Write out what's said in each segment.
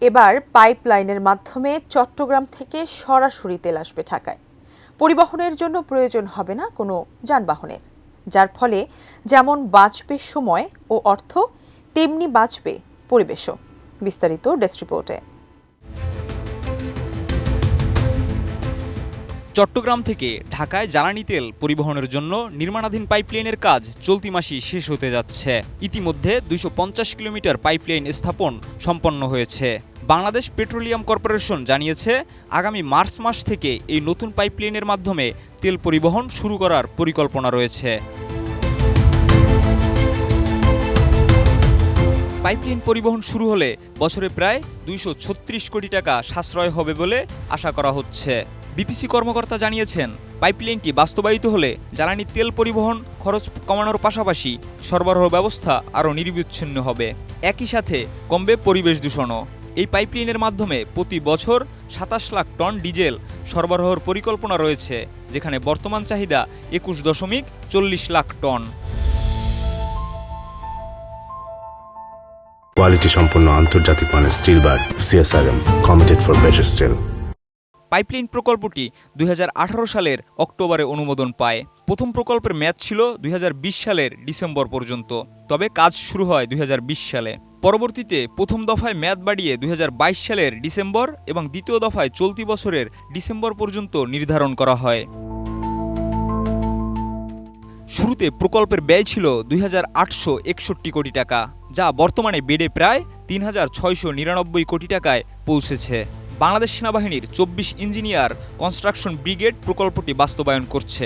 এবার পাইপলাইনের মাধ্যমে চট্টগ্রাম থেকে সরাসরি তেল আসবে ঢাকায়। পরিবহনের জন্য প্রয়োজন হবে না কোনো যানবাহনের, যার ফলে যেমন বাঁচবে সময় ও অর্থ, তেমনি বাঁচবে পরিবেশও। বিস্তারিত ডেস্ক রিপোর্টে। চট্টগ্রাম থেকে ঢাকায় জ্বালানি তেল পরিবহনের জন্য নির্মাণাধীন পাইপলাইনের কাজ চলতি মাসেই শেষ হতে যাচ্ছে। ইতিমধ্যে 250 কিলোমিটার পাইপলাইন স্থাপন সম্পন্ন হয়েছে। বাংলাদেশ পেট্রোলিয়াম কর্পোরেশন জানিয়েছে, আগামী মার্চ মাস থেকে এই নতুন পাইপলাইনের মাধ্যমে তেল পরিবহন শুরু করার পরিকল্পনা রয়েছে। পাইপলাইন পরিবহন শুরু হলে বছরে প্রায় 236 কোটি টাকা সাশ্রয় হবে বলে আশা করা হচ্ছে। বিপিসি কর্মকর্তা জানিয়েছেন, পাইপলাইনটি বাস্তবায়িত হলে জ্বালানি তেল পরিবহন খরচ কমানোর পাশাপাশি সরবরাহ ব্যবস্থা আরও নিরবিচ্ছিন্ন হবে। একই সাথে কমবে পরিবেশ দূষণও। এই পাইপলাইনের মাধ্যমে প্রতি বছর 27 লাখ টন ডিজেল সরবরাহের পরিকল্পনা রয়েছে, যেখানে বর্তমান চাহিদা 21.40 লাখ টন। কোয়ালিটি সম্পন্ন আন্তর্জাতিক মানের still bar CSRM, committed for better still. Pipeline প্রকল্পটি 2018 সালের অক্টোবরে অনুমোদন পায়। প্রথম প্রকল্পের মেয়াদ ছিল 2020 সালের ডিসেম্বর পর্যন্ত, তবে কাজ শুরু হয় 2020 সালে। পরবর্তীতে প্রথম দফায় মেয়াদ বাড়িয়ে 2022 সালের ডিসেম্বর এবং দ্বিতীয় দফায় চলতি বছরের ডিসেম্বর পর্যন্ত নির্ধারণ করা হয়। শুরুতে প্রকল্পের ব্যয় ছিল 2861 কোটি টাকা, যা বর্তমানে বেড়ে প্রায় 3699 কোটি টাকায় পৌঁছেছে। বাংলাদেশ সেনাবাহিনীর 24 ইঞ্জিনিয়ার কনস্ট্রাকশন ব্রিগেড প্রকল্পটি বাস্তবায়ন করছে।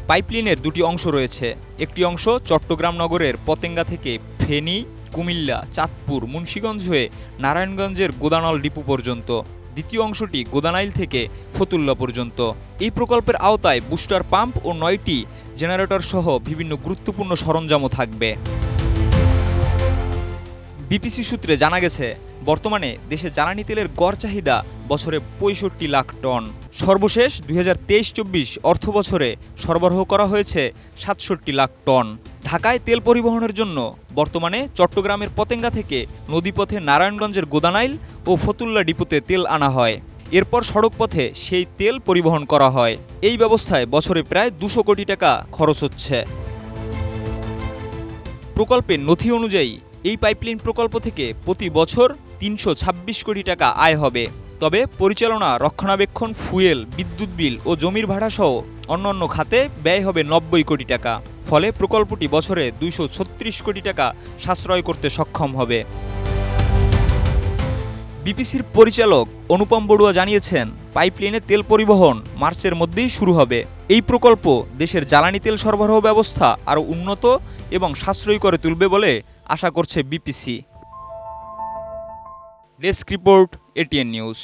পাইপলাইনের দুটি অংশ রয়েছে। একটি অংশ চট্টগ্রাম নগরের পতেঙ্গা থেকে ফেনী, কুমিল্লা, চাঁদপুর, মুন্সিগঞ্জ হয়ে নারায়ণগঞ্জের গোদানাল ডিপো পর্যন্ত। দ্বিতীয় অংশটি গোদানাইল থেকে ফতুল্লা পর্যন্ত। এই প্রকল্পের আওতায় বুস্টার পাম্প ও 9টি জেনারেটর সহ বিভিন্ন গুরুত্বপূর্ণ সরঞ্জামও থাকবে। বিপিসি সূত্রে জানা গেছে, বর্তমানে দেশে জ্বালানি তেলের গড় চাহিদা বছরে 65 লাখ টন। সর্বশেষ 2023-24 অর্থ বছরে সরবরাহ করা হয়েছে 67 লাখ টন। ঢাকায় তেল পরিবহনের জন্য বর্তমানে চট্টগ্রামের পতেঙ্গা থেকে নদীপথে নারায়ণগঞ্জের গোদানাইল ও ফতুল্লা ডিপোতে তেল আনা হয়। এরপর সড়কপথে সেই তেল পরিবহন করা হয়। এই ব্যবস্থায় বছরে প্রায় 200 কোটি টাকা খরচ হচ্ছে। প্রকল্পের নথি অনুযায়ী এই পাইপলাইন প্রকল্প থেকে প্রতি বছর 326 কোটি টাকা আয় হবে। তবে পরিচালনা, রক্ষণাবেক্ষণ, ফুয়েল, বিদ্যুৎ বিল ও জমির ভাড়া সহ অন্যান্য খাতে ব্যয় হবে 90 কোটি টাকা। ফলে প্রকল্পটি বছরে 236 কোটি টাকা সাশ্রয় করতে সক্ষম হবে। বিপিসির পরিচালক অনুপম বড়ুয়া জানিয়েছেন, পাইপলাইনে তেল পরিবহন মার্চের মধ্যেই শুরু হবে। এই প্রকল্প দেশের জ্বালানি তেল সরবরাহ ব্যবস্থা আরও উন্নত এবং সাশ্রয়ী করে তুলবে বলে আশা করছে BPC. Desk report, ATN news.